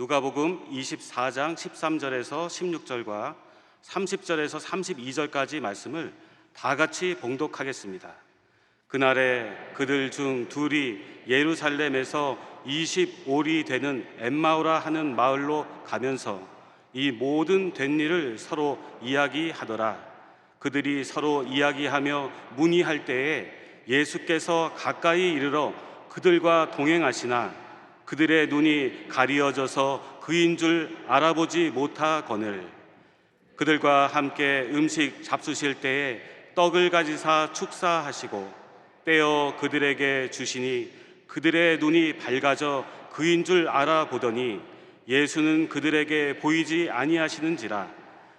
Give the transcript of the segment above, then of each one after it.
누가복음 24장 13절에서 16절과 30절에서 32절까지 말씀을 다 같이 봉독하겠습니다. 그날에 그들 중 둘이 예루살렘에서 25리 되는 엠마오라 하는 마을로 가면서 이 모든 된 일을 서로 이야기하더라. 그들이 서로 이야기하며 문의할 때에 예수께서 가까이 이르러 그들과 동행하시나 그들의 눈이 가리어져서 그인 줄 알아보지 못하거늘 그들과 함께 음식 잡수실 때에 떡을 가지사 축사하시고 떼어 그들에게 주시니 그들의 눈이 밝아져 그인 줄 알아보더니 예수는 그들에게 보이지 아니하시는지라.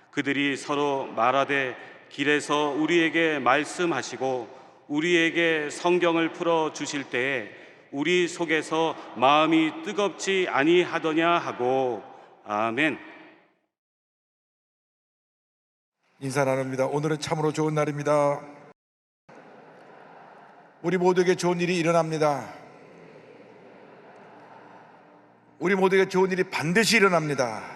그들이 서로 말하되 길에서 우리에게 말씀하시고 우리에게 성경을 풀어 주실 때에 우리 속에서 마음이 뜨겁지 아니하더냐 하고. 아멘. 인사 나눕니다. 오늘은 참으로 좋은 날입니다. 우리 모두에게 좋은 일이 일어납니다. 우리 모두에게 좋은 일이 반드시 일어납니다.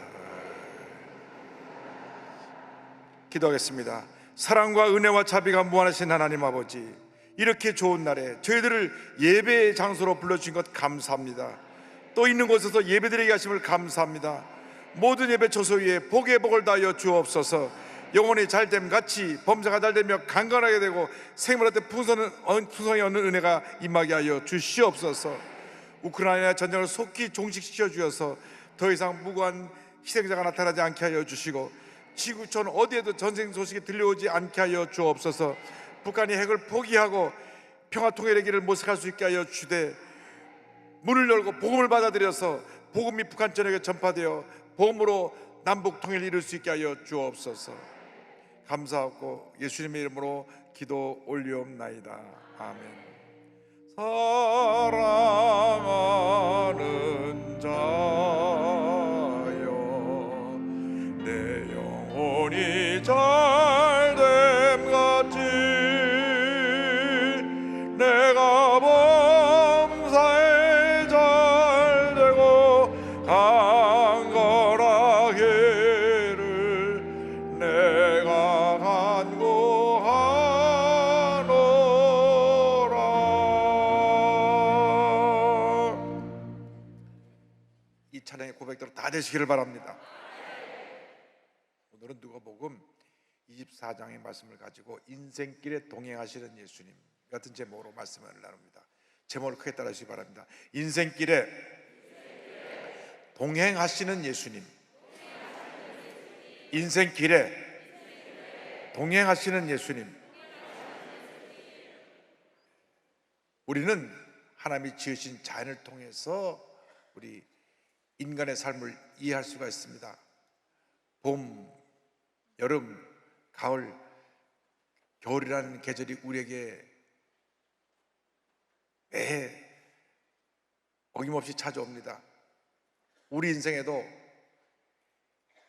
기도하겠습니다. 사랑과 은혜와 자비가 무한하신 하나님 아버지, 이렇게 좋은 날에 저희들을 예배의 장소로 불러주신 것 감사합니다. 또 있는 곳에서 예배드리게 하심을 감사합니다. 모든 예배 처소 위에 복의 복을 다하여 주옵소서. 영혼이 잘됨 같이 범사가 잘되며 강건하게 되고 생물한테 풍성히 얻는 은혜가 임하게 하여 주시옵소서. 우크라이나 전쟁을 속히 종식시켜 주셔서 더 이상 무고한 희생자가 나타나지 않게 하여 주시고 지구촌 어디에도 전쟁 소식이 들려오지 않게 하여 주옵소서. 북한이 핵을 포기하고 평화통일의 길을 모색할 수 있게 하여 주되 문을 열고 복음을 받아들여서 복음이 북한 전역에 전파되어 복음으로 남북 통일을 이룰 수 있게 하여 주옵소서. 감사하고 예수님의 이름으로 기도 올리옵나이다. 아멘. 사랑하는 자여, 내 영혼이 잘됨 같이 내가 범사에 잘되고 강건하기를 내가 간구하노라. 이 찬양의 고백대로 다 되시기를 바랍니다. 오늘은 누가복음 24장의 말씀을 가지고 인생길에 동행하시는 예수님 같은 제목으로 말씀을 나눕니다. 제목을 크게 따라주시기 바랍니다. 인생길에 동행하시는 예수님. 인생길에 동행하시는 예수님. 우리는 하나님이 지으신 자연을 통해서 우리 인간의 삶을 이해할 수가 있습니다. 봄, 여름, 가을, 겨울이라는 계절이 우리에게 매해 어김없이 찾아옵니다. 우리 인생에도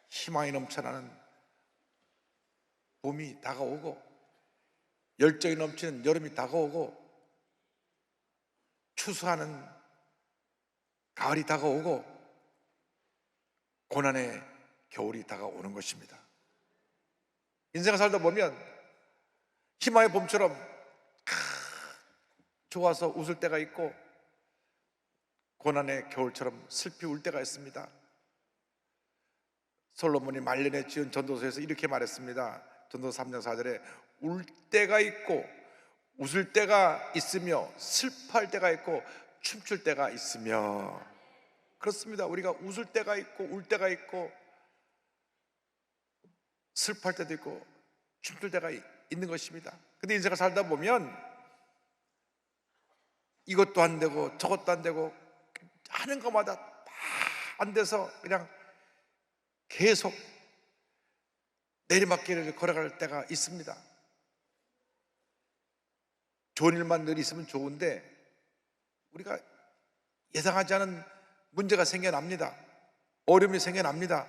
희망이 넘쳐나는 봄이 다가오고 열정이 넘치는 여름이 다가오고 추수하는 가을이 다가오고 고난의 겨울이 다가오는 것입니다. 인생을 살다 보면 희망의 봄처럼 좋아서 웃을 때가 있고 고난의 겨울처럼 슬피 울 때가 있습니다. 솔로몬이 말년에 지은 전도서에서 이렇게 말했습니다. 전도서 3장 4절에 울 때가 있고 웃을 때가 있으며 슬퍼할 때가 있고 춤출 때가 있으며. 그렇습니다. 우리가 웃을 때가 있고 울 때가 있고 슬퍼할 때도 있고 춤출 때가 있는 것입니다. 근데 인생을 살다 보면 이것도 안 되고 저것도 안 되고 하는 것마다 다 안 돼서 그냥 계속 내리막길을 걸어갈 때가 있습니다. 좋은 일만 늘 있으면 좋은데 우리가 예상하지 않은 문제가 생겨납니다. 어려움이 생겨납니다.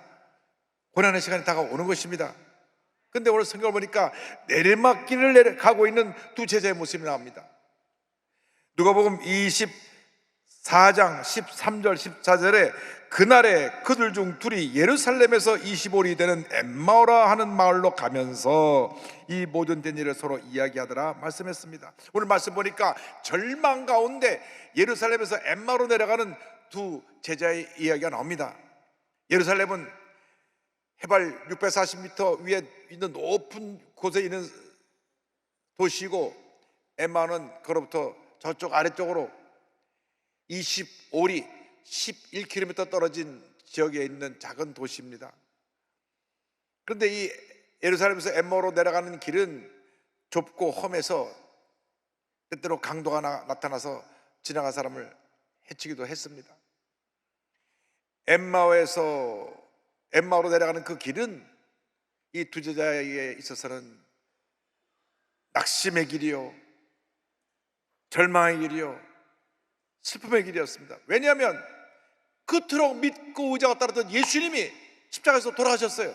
고난의 시간이 다가오는 것입니다. 근데 오늘 성경을 보니까 내리막길을 가고 있는 두 제자의 모습이 나옵니다. 누가복음 4장 13절 14절에 그날에 그들 중 둘이 예루살렘에서 25里되는 엠마오라 하는 마을로 가면서 이 모든 된 일을 서로 이야기하더라 말씀했습니다. 오늘 말씀 보니까 절망 가운데 예루살렘에서 엠마오로 내려가는 두 제자의 이야기가 나옵니다. 예루살렘은 해발 640m 위에 있는 높은 곳에 있는 도시고, 엠마오는 그로부터 저쪽 아래쪽으로 25리 11km 떨어진 지역에 있는 작은 도시입니다. 그런데 이 예루살렘에서 엠마오로 내려가는 길은 좁고 험해서 때때로 강도가 나타나서 지나간 사람을 해치기도 했습니다. 엠마오로 내려가는 그 길은 이 두 제자에게 있어서는 낙심의 길이요, 절망의 길이요, 슬픔의 길이었습니다. 왜냐하면 그토록 믿고 의지가 따랐던 예수님이 십자가에서 돌아가셨어요.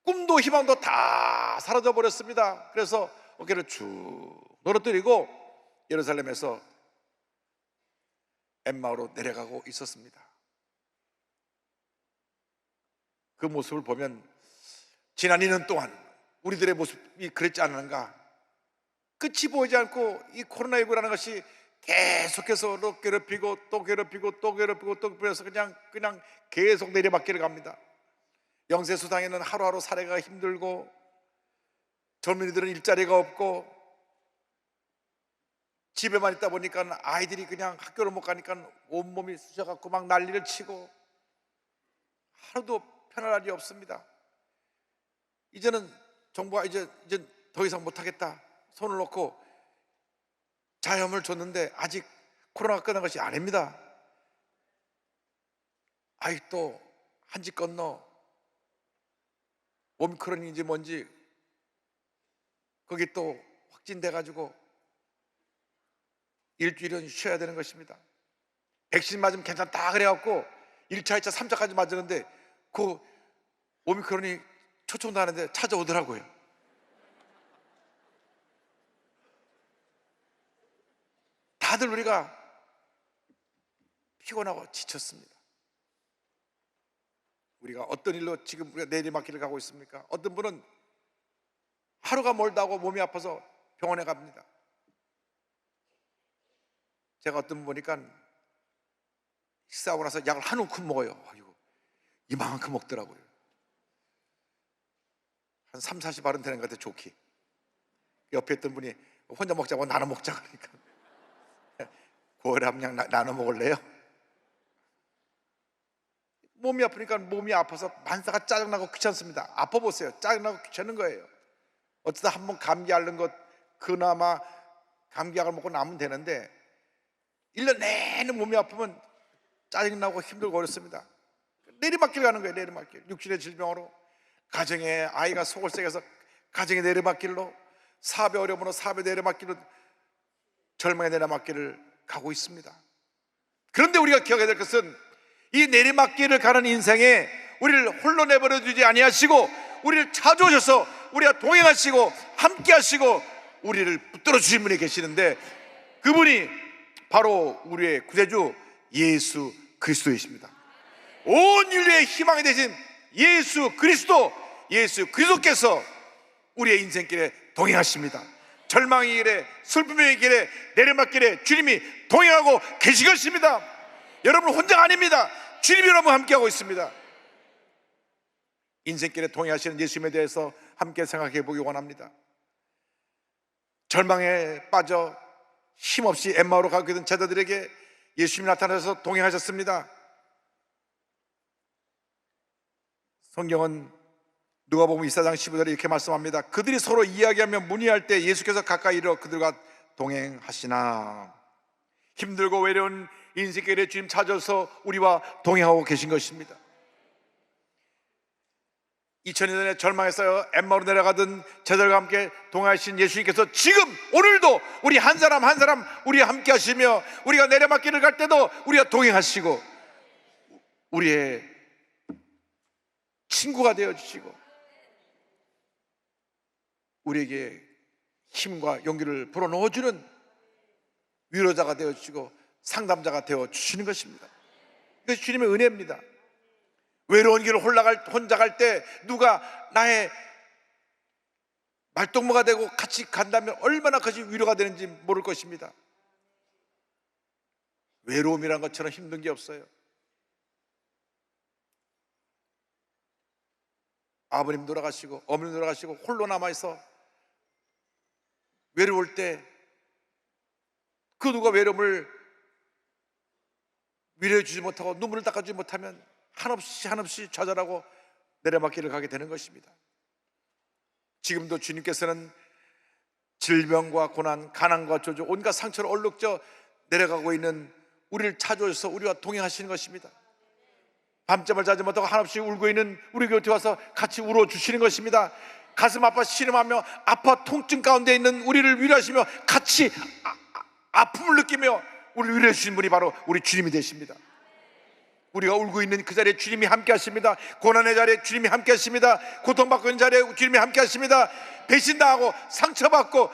꿈도 희망도 다 사라져 버렸습니다. 그래서 어깨를 쭉 늘어뜨리고 예루살렘에서 엠마오로 내려가고 있었습니다. 그 모습을 보면 지난 2년 동안 우리들의 모습이 그랬지 않은가. 끝이 보이지 않고 이 코로나19라는 것이 계속해서 괴롭히고 또 괴롭히고 또 괴롭히고 또 괴롭혀서 그냥 계속 내리막길을 갑니다. 영세수당에는 하루하루 살아가기가 힘들고, 젊은이들은 일자리가 없고, 집에만 있다 보니까 아이들이 그냥 학교를 못 가니까 온몸이 쑤셔갖고 막 난리를 치고 하루도 편할 날이 없습니다. 이제는 정부가 이제 더 이상 못하겠다 손을 놓고 자염을 줬는데 아직 코로나가 끝난 것이 아닙니다. 아직도 한지 건너 오미크론인지 뭔지 거기 또 확진돼 가지고 일주일은 쉬어야 되는 것입니다. 백신 맞으면 괜찮다 그래갖고 1차, 2차, 3차까지 맞았는데 그 오미크론이 초청나는데 찾아오더라고요. 다들 우리가 피곤하고 지쳤습니다. 우리가 어떤 일로 지금 우리가 내리막길을 가고 있습니까? 어떤 분은 하루가 멀다고 몸이 아파서 병원에 갑니다. 제가 어떤 분 보니까 식사하고 나서 약을 한 움큼 먹어요. 아이고, 이만큼 먹더라고요. 한 3, 40알은 되는 것 같아요. 좋게. 옆에 있던 분이 혼자 먹자고 나눠 먹자 그러니까 고혈압 약 나눠 먹을래요? 몸이 아프니까 몸이 아파서 만사가 짜증나고 귀찮습니다. 아파보세요. 짜증나고 귀찮은 거예요. 어쩌다 한번 감기 앓는 것 그나마 감기약을 먹고 나면 되는데 1년 내내 몸이 아프면 짜증나고 힘들고 어렵습니다. 내리막길 가는 거예요. 내리막길. 육신의 질병으로, 가정에 아이가 속을 새겨서 가정의 내리막길로, 사업의 어려움으로 사업의 내리막길로, 절망의 내리막길을 가고 있습니다. 그런데 우리가 기억해야 될 것은 이 내리막길을 가는 인생에 우리를 홀로 내버려 두지 아니하시고 우리를 찾아오셔서 우리와 동행하시고 함께 하시고 우리를 붙들어 주신 분이 계시는데, 그분이 바로 우리의 구세주 예수 그리스도이십니다. 온 인류의 희망이 되신 예수 그리스도께서 우리의 인생길에 동행하십니다. 절망의 길에, 슬픔의 길에, 내리막길에 주님이 동행하고 계신 것입니다. 여러분 혼자가 아닙니다. 주님이 여러분 함께하고 있습니다. 인생길에 동행하시는 예수님에 대해서 함께 생각해 보기 원합니다. 절망에 빠져 힘없이 엠마오로 가게 된 제자들에게 예수님이 나타나서 동행하셨습니다. 성경은 누가복음 24장 15절에 이렇게 말씀합니다. 그들이 서로 이야기하며 문의할 때 예수께서 가까이 이르러 그들과 동행하시나. 힘들고 외로운 인생길에 주님 찾아서 우리와 동행하고 계신 것입니다. 2000년 전에 절망에서 엠마오로 내려가던 제자들과 함께 동행하신 예수님께서 지금 오늘도 우리 한 사람 한 사람 우리와 함께 하시며, 우리가 내리막길을 갈 때도 우리와 동행하시고 우리의 친구가 되어주시고 우리에게 힘과 용기를 불어넣어주는 위로자가 되어주시고 상담자가 되어 주시는 것입니다. 이것이 주님의 은혜입니다. 외로운 길을 혼자 갈 때 누가 나의 말동무가 되고 같이 간다면 얼마나 그것이 위로가 되는지 모를 것입니다. 외로움이란 것처럼 힘든 게 없어요. 아버님 돌아가시고 어머님 돌아가시고 홀로 남아있어 외로울 때 그 누가 외로움을 위로해 주지 못하고 눈물을 닦아주지 못하면 한없이 좌절하고 내려막길을 가게 되는 것입니다. 지금도 주님께서는 질병과 고난, 가난과 조조, 온갖 상처를 얼룩져 내려가고 있는 우리를 찾아오셔서 우리와 동행하시는 것입니다. 밤잠을 자지 못하고 한없이 울고 있는 우리 곁에 와서 같이 울어주시는 것입니다. 가슴 아파 신음하며 아파 통증 가운데 있는 우리를 위로하시며 같이 아픔을 느끼며 우리를 위로해 주신 분이 바로 우리 주님이 되십니다. 우리가 울고 있는 그 자리에 주님이 함께 하십니다. 고난의 자리에 주님이 함께 하십니다. 고통받고 있는 자리에 주님이 함께 하십니다. 배신당하고 상처받고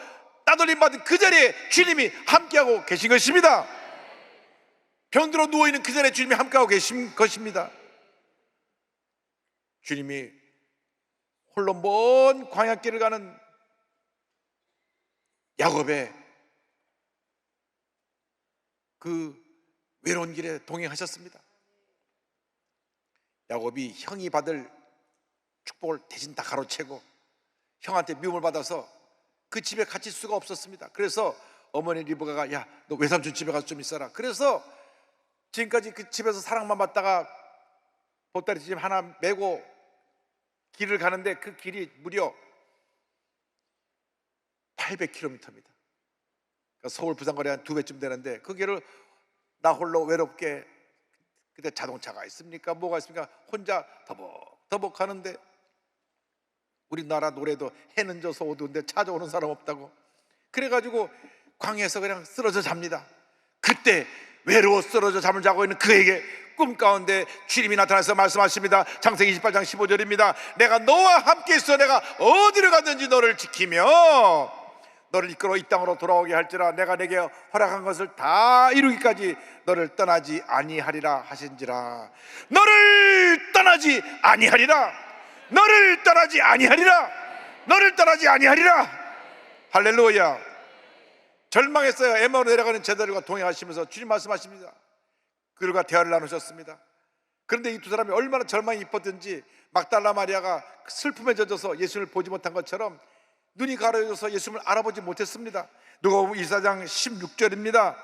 따돌림 받은 그 자리에 주님이 함께하고 계신 것입니다. 병들어 누워있는 그 자리에 주님이 함께하고 계신 것입니다. 주님이 홀로 먼 광야길을 가는 야곱의 그 외로운 길에 동행하셨습니다. 야곱이 형이 받을 축복을 대신 다 가로채고 형한테 미움을 받아서 그 집에 갇힐 수가 없었습니다. 그래서 어머니 리브가가 야, 너 외삼촌 집에 가서 좀 있어라. 그래서 지금까지 그 집에서 사랑만 받다가 보따리 집 하나 메고 길을 가는데 그 길이 무려 800km입니다. 그러니까 서울 부산 거리 한 2배쯤 되는데 그 길을 나 홀로 외롭게, 그때 자동차가 있습니까? 뭐가 있습니까? 혼자 더벅더벅 하는데 우리나라 노래도 해는 져서 어두운데 찾아오는 사람 없다고, 그래가지고 광야에서 그냥 쓰러져 잡니다. 그때 외로워 쓰러져 잠을 자고 있는 그에게 꿈 가운데 주님이 나타나서 말씀하십니다. 창세기 28장 15절입니다. 내가 너와 함께 있어 내가 어디를 가든지 너를 지키며 너를 이끌어 이 땅으로 돌아오게 할지라 내가 내게 허락한 것을 다 이루기까지 너를 떠나지 아니하리라 하신지라. 너를 떠나지 아니하리라. 너를 떠나지 아니하리라. 너를 떠나지 아니하리라. 할렐루야. 절망했어요. 에마로 내려가는 제자들과 동행하시면서 주님 말씀하십니다. 그들과 대화를 나누셨습니다. 그런데 이 두 사람이 얼마나 절망이 깊었든지 막달라 마리아가 슬픔에 젖어서 예수님을 보지 못한 것처럼 눈이 가려져서 예수님을 알아보지 못했습니다. 누가복음 24장 16절입니다.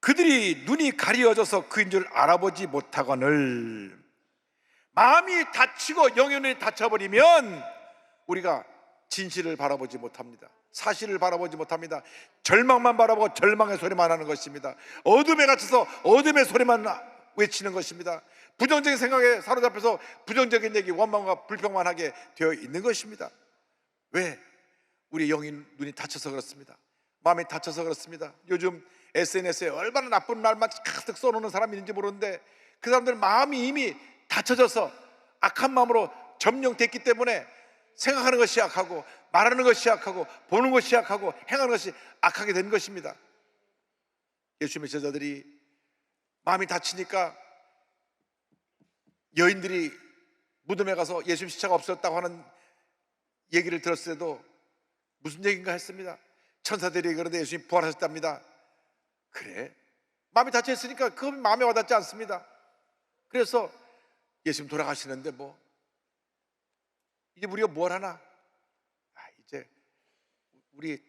그들이 눈이 가려져서 그인 줄 알아보지 못하거늘. 마음이 닫히고 영의 눈이 닫혀버리면 우리가 진실을 바라보지 못합니다. 사실을 바라보지 못합니다. 절망만 바라보고 절망의 소리만 하는 것입니다. 어둠에 갇혀서 어둠의 소리만 외치는 것입니다. 부정적인 생각에 사로잡혀서 부정적인 얘기, 원망과 불평만 하게 되어 있는 것입니다. 왜? 우리 영의 눈이 닫혀서 그렇습니다. 마음이 닫혀서 그렇습니다. 요즘 SNS에 얼마나 나쁜 말만 가득 써놓는 사람이 있는지 모르는데 그 사람들 마음이 이미 닫혀져서 악한 마음으로 점령됐기 때문에 생각하는 것이 악하고 말하는 것이 악하고 보는 것이 악하고 행하는 것이 악하게 된 것입니다. 예수님의 제자들이 마음이 닫히니까 여인들이 무덤에 가서 예수님 시체가 없어졌다고 하는 얘기를 들었을 때도 무슨 얘기인가 했습니다. 천사들이 그런데 예수님 부활하셨답니다. 그래? 마음이 닫혀 있으니까 그건 마음에 와닿지 않습니다. 그래서 예수님 돌아가시는데 뭐 이제 우리가 뭘 하나? 이제 우리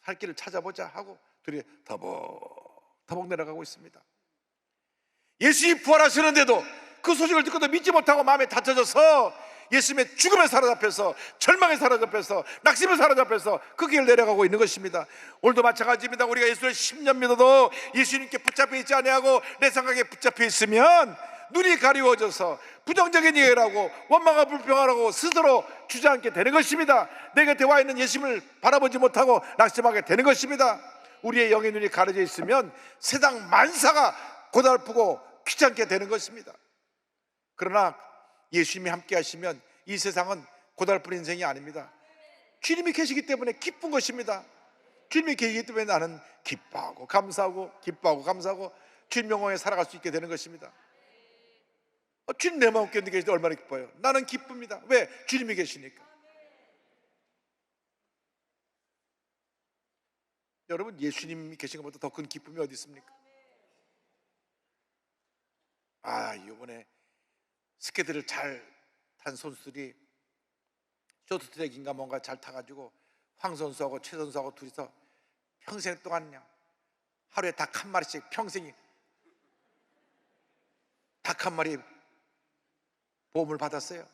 살 길을 찾아보자 하고 둘이 더벅더벅 내려가고 있습니다. 예수님이 부활하시는데도 그 소식을 듣고도 믿지 못하고 마음에 닫혀져서 예수님의 죽음에 사로잡혀서 절망에 사로잡혀서 낙심에 사로잡혀서 그 길을 내려가고 있는 것입니다. 오늘도 마찬가지입니다. 우리가 예수를 10년 믿어도 예수님께 붙잡혀 있지 아니하고 내 생각에 붙잡혀 있으면 눈이 가리워져서 부정적인 얘기를 하고 원망과 불평하라고 스스로 주저앉게 되는 것입니다. 내 곁에 와 있는 예수님을 바라보지 못하고 낙심하게 되는 것입니다. 우리의 영의 눈이 가려져 있으면 세상 만사가 고달프고 귀찮게 되는 것입니다. 그러나 예수님이 함께 하시면 이 세상은 고달픈 인생이 아닙니다. 주님이 계시기 때문에 기쁜 것입니다. 주님이 계시기 때문에 나는 기뻐하고 감사하고 기뻐하고 감사하고 주님 영광에 살아갈 수 있게 되는 것입니다. 주님 내 마음 가운데 계실 때 얼마나 기뻐요. 나는 기쁩니다. 왜? 주님이 계시니까. 여러분, 예수님이 계신 것보다 더 큰 기쁨이 어디 있습니까? 이번에 스케이트를 잘 탄 선수들이 쇼트트랙인가 뭔가 잘 타가지고 황 선수하고 최 선수하고 둘이서 평생 동안 그냥 하루에 닭 한 마리씩 평생이 닭 한 마리 보험을 받았어요.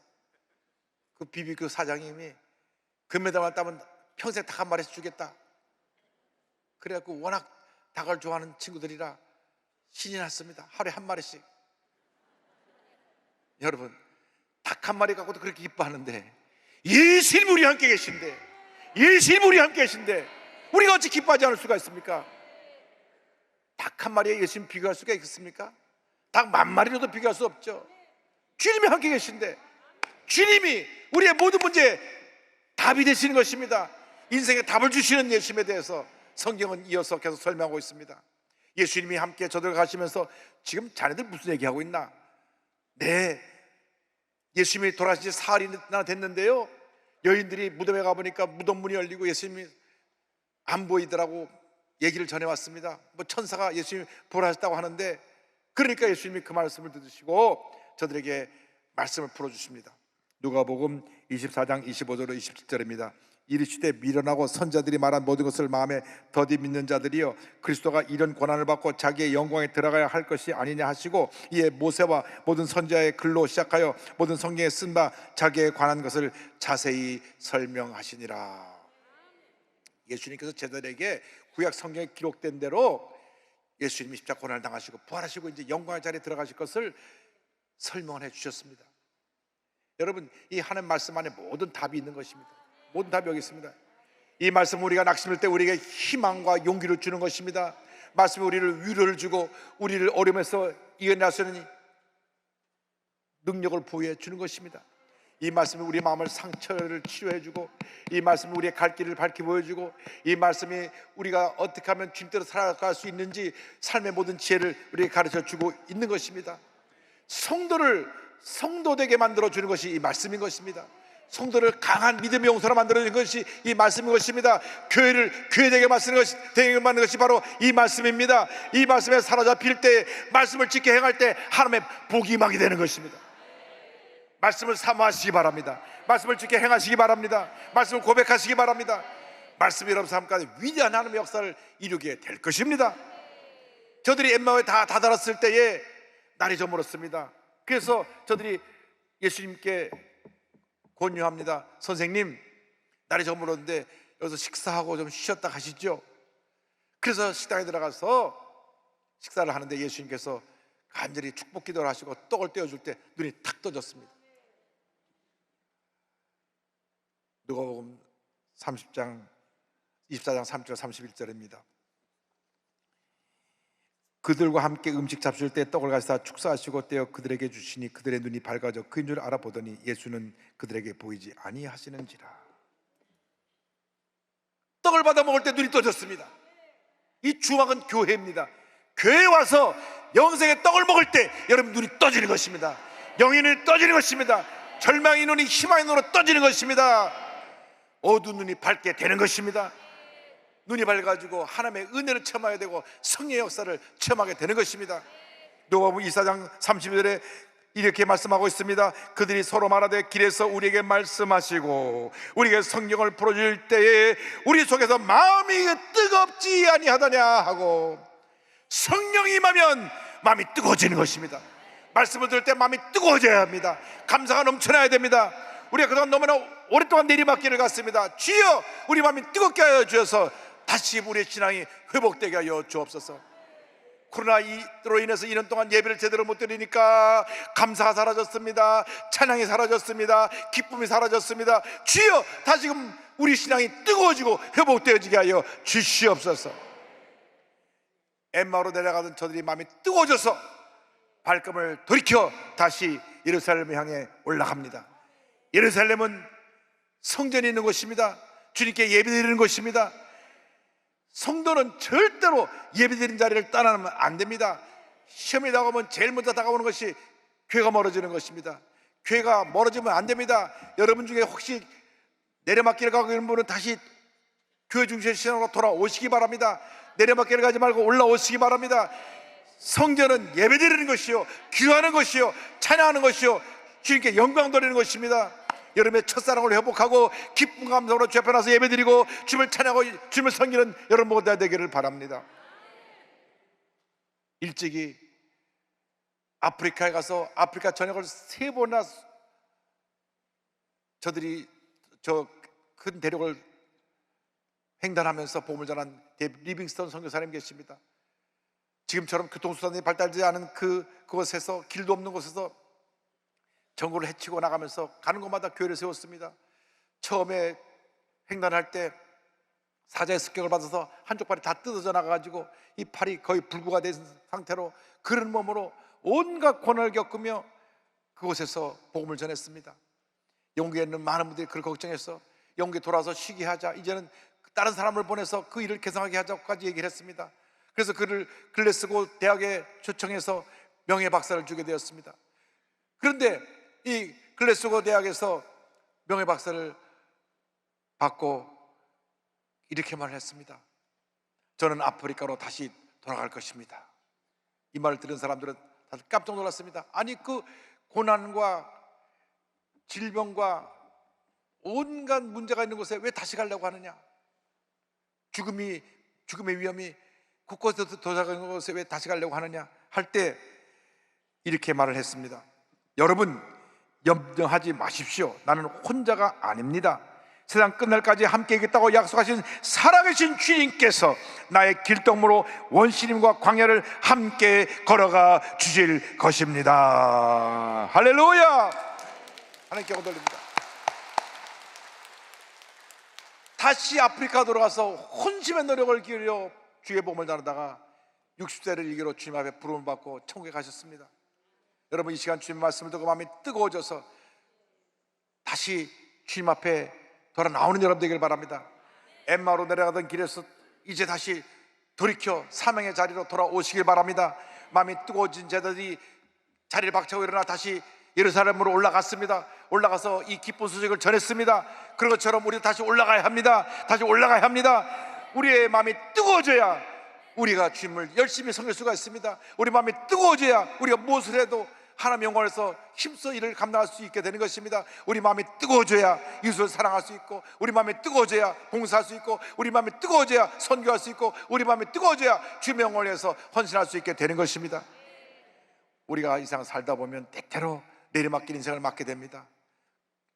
그 BBQ 사장님이 금메달만 따면 평생 닭 한 마리씩 주겠다. 그래갖고 워낙 닭을 좋아하는 친구들이라 신이 났습니다. 하루에 한 마리씩. 여러분, 닭 한 마리 갖고도 그렇게 기뻐하는데 예수님 우리 함께 계신데, 예수님 우리 함께 계신데 우리가 어찌 기뻐하지 않을 수가 있습니까? 닭 한 마리에 예수님 비교할 수가 있겠습니까? 닭 10,000마리로도 비교할 수 없죠. 주님이 함께 계신데, 주님이 우리의 모든 문제에 답이 되시는 것입니다. 인생에 답을 주시는 예수님에 대해서 성경은 이어서 계속 설명하고 있습니다. 예수님이 함께 저들 가시면서 지금 자네들 무슨 얘기하고 있나? 네, 예수님이 돌아가신 지 사흘이나 됐는데요, 여인들이 무덤에 가보니까 무덤 문이 열리고 예수님이 안 보이더라고 얘기를 전해왔습니다. 뭐 천사가 예수님이 부활하셨다고 하는데, 그러니까 예수님이 그 말씀을 들으시고 저들에게 말씀을 풀어주십니다. 누가복음 24장 25절로 27절입니다. 이르시되 미련하고 선자들이 말한 모든 것을 마음에 더디 믿는 자들이여, 그리스도가 이런 고난을 받고 자기의 영광에 들어가야 할 것이 아니냐 하시고, 이에 모세와 모든 선지자의 글로 시작하여 모든 성경에 쓴 바 자기에 관한 것을 자세히 설명하시니라. 예수님께서 제자들에게 구약 성경에 기록된 대로 예수님이 십자가 고난을 당하시고 부활하시고 이제 영광의 자리에 들어가실 것을 설명을 해 주셨습니다. 여러분, 이 하나님 말씀 안에 모든 답이 있는 것입니다. 모든 답이 여기 있습니다. 이 말씀 우리가 낙심할 때 우리에게 희망과 용기를 주는 것입니다. 말씀이 우리를 위로를 주고 우리를 어려움에서 이겨낼 수 있는 능력을 부여해 주는 것입니다. 이 말씀이 우리 마음을 상처를 치료해 주고, 이 말씀이 우리의 갈 길을 밝히 보여주고, 이 말씀이 우리가 어떻게 하면 주님대로 살아갈 수 있는지 삶의 모든 지혜를 우리에게 가르쳐 주고 있는 것입니다. 성도를 성도되게 만들어 주는 것이 이 말씀인 것입니다. 성도를 강한 믿음의 용사로 만들어주는 것이 이 말씀인 것입니다. 교회를 교회되게 만드는 것이 바로 이 말씀입니다. 이 말씀에 사로잡힐 때, 말씀을 지켜 행할 때 하나님의 복이 임하게 되는 것입니다. 말씀을 사모하시기 바랍니다. 말씀을 지켜 행하시기 바랍니다. 말씀을 고백하시기 바랍니다. 말씀이 여러분 삶 가운데 위대한 하나님의 역사를 이루게 될 것입니다. 저들이 엠마오에 다 다다랐을 때에 날이 저물었습니다. 그래서 저들이 예수님께 권유합니다. 선생님, 날이 저물었는데 여기서 식사하고 좀 쉬었다 가시죠. 그래서 식당에 들어가서 식사를 하는데 예수님께서 간절히 축복 기도를 하시고 떡을 떼어줄 때 눈이 탁 떠졌습니다. 누가복음 24장 3절 31절입니다. 그들과 함께 음식 잡수실 때 떡을 가져다 축사하시고 떼어 그들에게 주시니 그들의 눈이 밝아져 그인 줄 알아보더니 예수는 그들에게 보이지 아니하시는지라. 떡을 받아 먹을 때 눈이 떠졌습니다. 이 주막은 교회입니다. 교회에 와서 영생의 떡을 먹을 때 여러분 눈이 떠지는 것입니다. 영의 눈이 떠지는 것입니다. 절망의 눈이 희망의 눈으로 떠지는 것입니다. 어두운 눈이 밝게 되는 것입니다. 눈이 밝아지고 하나님의 은혜를 체험하게 되고 성령의 역사를 체험하게 되는 것입니다. 누가복음 24장 30절에 이렇게 말씀하고 있습니다. 그들이 서로 말하되 길에서 우리에게 말씀하시고 우리에게 성경을 풀어줄 때에 우리 속에서 마음이 뜨겁지 아니하더냐 하고, 성령이 임하면 마음이 뜨거워지는 것입니다. 말씀을 들을 때 마음이 뜨거워져야 합니다. 감사가 넘쳐나야 됩니다. 우리가 그동안 너무나 오랫동안 내리막길을 갔습니다. 주여 우리 마음이 뜨겁게 하여 주셔서 다시 우리의 신앙이 회복되게 하여 주옵소서. 코로나로 인해서 2년 동안 예배를 제대로 못 드리니까 감사가 사라졌습니다. 찬양이 사라졌습니다. 기쁨이 사라졌습니다. 주여 다시금 우리 신앙이 뜨거워지고 회복되어지게 하여 주시옵소서. 엠마오로 내려가던 저들이 마음이 뜨거워져서 발걸음을 돌이켜 다시 예루살렘을 향해 올라갑니다. 예루살렘은 성전이 있는 곳입니다. 주님께 예배드리는 곳입니다. 성도는 절대로 예배드린 자리를 떠나면 안 됩니다. 시험이 다가오면 제일 먼저 다가오는 것이 교회가 멀어지는 것입니다. 교회가 멀어지면 안 됩니다. 여러분 중에 혹시 내려막길을 가고 있는 분은 다시 교회 중심의 신앙으로 돌아오시기 바랍니다. 내려막길을 가지 말고 올라오시기 바랍니다. 성전은 예배드리는 것이요, 기도하는 것이요, 찬양하는 것이요, 주님께 영광 돌리는 것입니다. 여러분의 첫사랑을 회복하고 기쁜 감성으로 주 앞에 나서 예배드리고 주님을 찬양하고 주님을 섬기는 여러분 모두가 되기를 바랍니다. 일찍이 아프리카에 가서 아프리카 전역을 3번이나 저들이 저 큰 대륙을 횡단하면서 복음을 전한 데이비드 리빙스턴 선교사님 계십니다. 지금처럼 교통수단이 발달되지 않은 그곳에서, 길도 없는 곳에서 정글을 헤치고 나가면서 가는 곳마다 교회를 세웠습니다. 처음에 횡단할 때 사자의 습격을 받아서 한쪽 발이 다 뜯어져 나가가지고 이 팔이 거의 불구가 된 상태로 그런 몸으로 온갖 고난을 겪으며 그곳에서 복음을 전했습니다. 영국에 있는 많은 분들이 그를 걱정해서 영국에 돌아와서 쉬게 하자, 이제는 다른 사람을 보내서 그 일을 개성하게 하자고까지 얘기를 했습니다. 그래서 그를 글래스고 대학에 초청해서 명예박사를 주게 되었습니다. 그런데 이 글래스고 대학에서 명예박사를 받고 이렇게 말을 했습니다. 저는 아프리카로 다시 돌아갈 것입니다. 이 말을 들은 사람들은 다들 깜짝 놀랐습니다. 아니, 그 고난과 질병과 온갖 문제가 있는 곳에 왜 다시 가려고 하느냐? 죽음의 위험이 곳곳에 도착하는 곳에 왜 다시 가려고 하느냐? 할 때 이렇게 말을 했습니다. 여러분, 염려하지 마십시오. 나는 혼자가 아닙니다. 세상 끝날까지 함께 있겠다고 약속하신 살아계신 주님께서 나의 길동무로 원시림과 광야를 함께 걸어가 주실 것입니다. 할렐루야! 하나님께 영광 돌립니다. 다시 아프리카 돌아가서 혼심의 노력을 기울여 주의 복음을 나누다가 60세를 일기로 주님 앞에 부름을 받고 천국에 가셨습니다. 여러분, 이 시간 주님 말씀을 듣고 마음이 뜨거워져서 다시 주님 앞에 돌아 나오는 여러분 되길 바랍니다. 엠마로 내려가던 길에서 이제 다시 돌이켜 사명의 자리로 돌아오시길 바랍니다. 마음이 뜨거워진 제자들이 자리를 박차고 일어나 다시 예루살렘으로 올라갔습니다. 올라가서 이 기쁜 소식을 전했습니다. 그런 것처럼 우리도 다시 올라가야 합니다. 다시 올라가야 합니다. 우리의 마음이 뜨거워져야 우리가 주님을 열심히 섬길 수가 있습니다. 우리 마음이 뜨거워져야 우리가 무엇을 해도 하나님의 영광에서 힘써 일을 감당할 수 있게 되는 것입니다. 우리 마음이 뜨거워져야 이웃을 사랑할 수 있고, 우리 마음이 뜨거워져야 봉사할 수 있고, 우리 마음이 뜨거워져야 선교할 수 있고, 우리 마음이 뜨거워져야 주님의 영광을 위해서 헌신할 수 있게 되는 것입니다. 우리가 이 세상 살다 보면 때때로 내리막길 인생을 맞게 됩니다.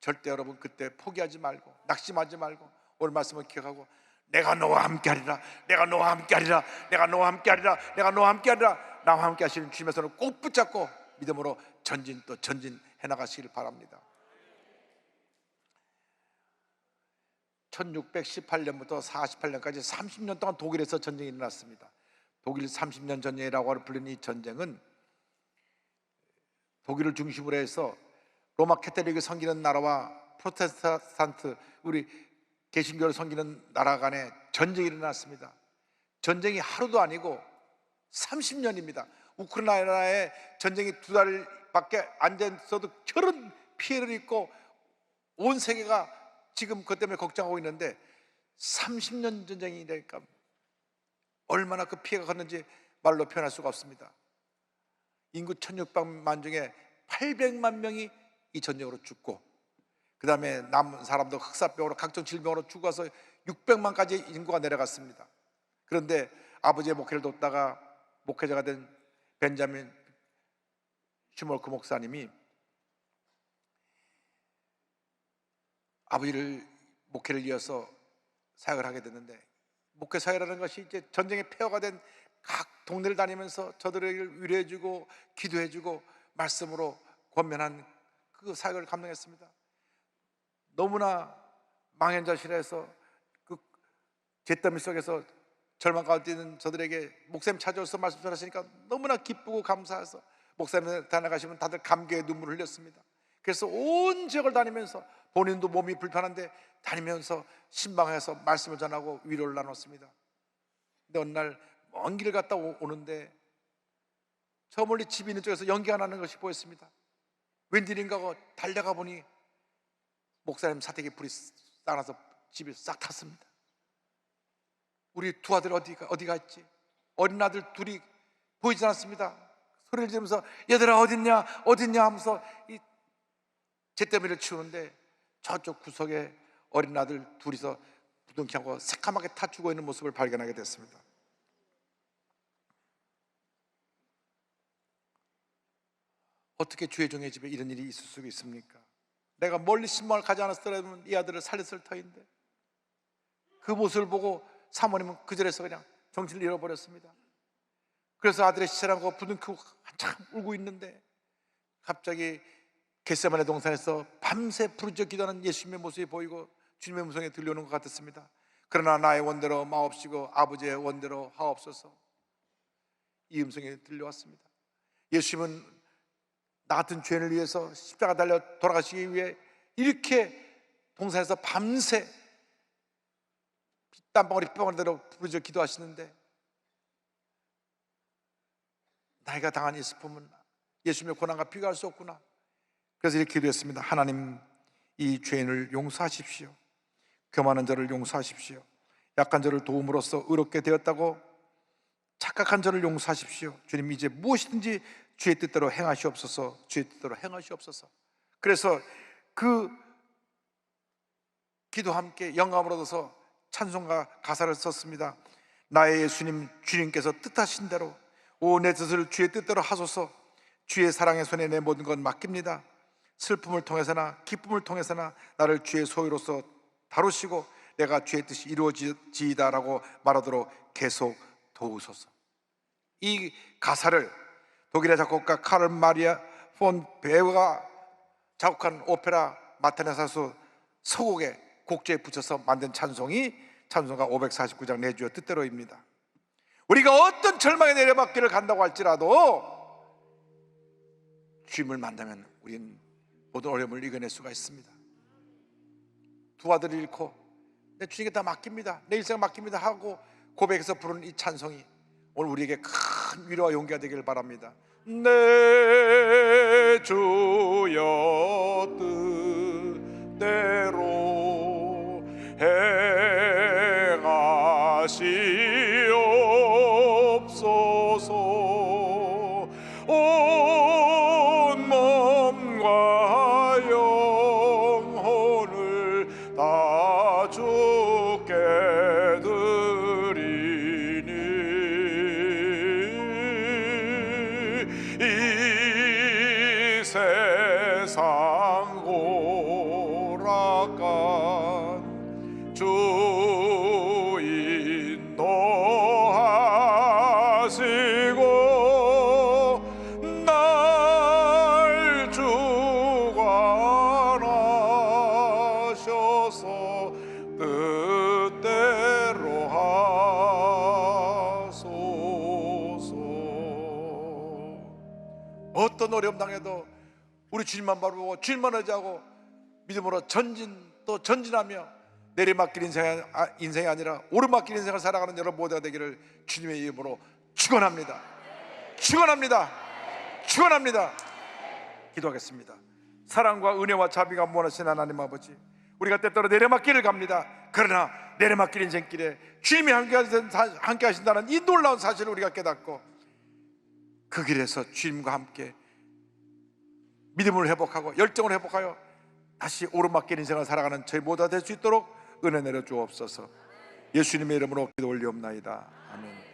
절대 여러분 그때 포기하지 말고 낙심하지 말고 오늘 말씀을 기억하고 내가 너와 함께하리라, 내가 너와 함께하리라, 내가 너와 함께하리라, 내가 너와 함께하리라, 나와 함께 하시는 주님의 손을 꼭 붙잡고 믿음으로 전진 또 전진해 나가시길 바랍니다. 1618년부터 48년까지 30년 동안 독일에서 전쟁이 일어났습니다. 독일 30년 전쟁이라고 불리는 이 전쟁은 독일을 중심으로 해서 로마 캐톨릭을 섬기는 나라와 프로테스탄트, 우리 개신교를 섬기는 나라 간에 전쟁이 일어났습니다. 전쟁이 하루도 아니고 30년입니다. 우크라이나에 전쟁이 2달밖에 안 됐어도 저런 피해를 입고 온 세계가 지금 그것 때문에 걱정하고 있는데 30년 전쟁이니까 얼마나 그 피해가 컸는지 말로 표현할 수가 없습니다. 인구 1600만 중에 800만 명이 이 전쟁으로 죽고, 그 다음에 남은 사람도 흑사병으로 각종 질병으로 죽어서 600만까지 인구가 내려갔습니다. 그런데 아버지의 목회를 돕다가 목회자가 된 벤자민 슈몰크 목사님이 아버지를 목회를 이어서 사역을 하게 됐는데, 목회 사역이라는 것이 이제 전쟁의 폐허가 된 각 동네를 다니면서 저들을 위로해주고 기도해주고 말씀으로 권면한 그 사역을 감당했습니다. 너무나 망연자실해서 그 잿더미 속에서 절망 가운데 있는 저들에게 목사님 찾아와서 말씀 전하시니까 너무나 기쁘고 감사해서 목사님 다녀가시면 다들 감개의 눈물을 흘렸습니다. 그래서 온 지역을 다니면서 본인도 몸이 불편한데 다니면서 신방해서 말씀을 전하고 위로를 나눴습니다. 근데 어느 날 먼 길을 갔다 오는데 저 멀리 집이 있는 쪽에서 연기가 나는 것이 보였습니다. 웬일인가 하고 달려가 보니 목사님 사택에 불이 쌓아서 집이 싹 탔습니다. 우리 두 아들 어디 갔지? 어린 아들 둘이 보이지 않았습니다. 소리를 지르면서 얘들아 어딨냐 하면서 이 잿더미를 치우는데 저쪽 구석에 어린 아들 둘이서 부둥켜하고 새까맣게 타 죽어 있는 모습을 발견하게 됐습니다. 어떻게 주의 종의 집에 이런 일이 있을 수가 있습니까? 내가 멀리 신방을 가지 않았더라면 이 아들을 살렸을 터인데, 그 모습을 보고 사모님은 그 자리에서 그냥 정신을 잃어버렸습니다. 그래서 아들의 시체를 안고 부둥키고 한참 울고 있는데 갑자기 겟세마네 동산에서 밤새 부르짖어 기도하는 예수님의 모습이 보이고 주님의 음성이 들려오는 것 같았습니다. 그러나 나의 원대로 마옵시고 아버지의 원대로 하옵소서. 이 음성이 들려왔습니다. 예수님은 나 같은 죄인을 위해서 십자가 달려 돌아가시기 위해 이렇게 동산에서 밤새 땀방울이 빗방울대로 부르짖어 기도하시는데, 나이가 당한 이 슬픔은 예수님의 고난과 비교할 수 없구나. 그래서 이렇게 기도했습니다. 하나님, 이 죄인을 용서하십시오. 교만한 저를 용서하십시오. 약한 저를 도움으로써 의롭게 되었다고 착각한 저를 용서하십시오. 주님, 이제 무엇이든지 주의 뜻대로 행하시옵소서. 주의 뜻대로 행하시옵소서. 그래서 그 기도와 함께 영감을 얻어서 찬송가 가사를 썼습니다. 나의 예수님, 주님께서 뜻하신 대로 오 내 뜻을 주의 뜻대로 하소서. 주의 사랑의 손에 내 모든 것 맡깁니다. 슬픔을 통해서나 기쁨을 통해서나 나를 주의 소유로서 다루시고 내가 주의 뜻이 이루어지이다라고 말하도록 계속 도우소서. 이 가사를 독일의 작곡가 카를 마리아 폰 베어가 작곡한 오페라 마타네사수 서곡의 곡조에 붙여서 만든 찬송이 찬송가 549장 내 주의 뜻대로입니다. 우리가 어떤 절망의 내려막길을 간다고 할지라도 주님을 만나면 우리는 모든 어려움을 이겨낼 수가 있습니다. 두 아들을 잃고 내 주님께 다 맡깁니다, 내 일생 맡깁니다 하고 고백해서 부르는 이 찬송이 오늘 우리에게 큰 위로와 용기가 되기를 바랍니다. 내 주여 뜻대로 행하시옵소서. 온 몸과 영혼을 다 주께 드리니 이 세상 고락간 주 인도하시고 날 주관하셔서 뜻대로 하소서. 어떤 어려움 당해도 우리 주님만 바라보고 주님만 의지하고 믿음으로 전진하며 내리막길 인생이 아니라 오르막길 인생을 살아가는 여러분 모두가 되기를 주님의 이름으로 축원합니다. 축원합니다. 축원합니다. 기도하겠습니다. 사랑과 은혜와 자비가 무한하신 하나님 아버지, 우리가 때때로 내리막길을 갑니다. 그러나 내리막길 인생길에 주님이 함께 하신다는 이 놀라운 사실을 우리가 깨닫고 그 길에서 주님과 함께 믿음을 회복하고 열정을 회복하여 다시 오르막길 인생을 살아가는 저희 모두가 될 수 있도록 은혜 내려 주옵소서. 예수님의 이름으로 기도 올리옵나이다. 아멘.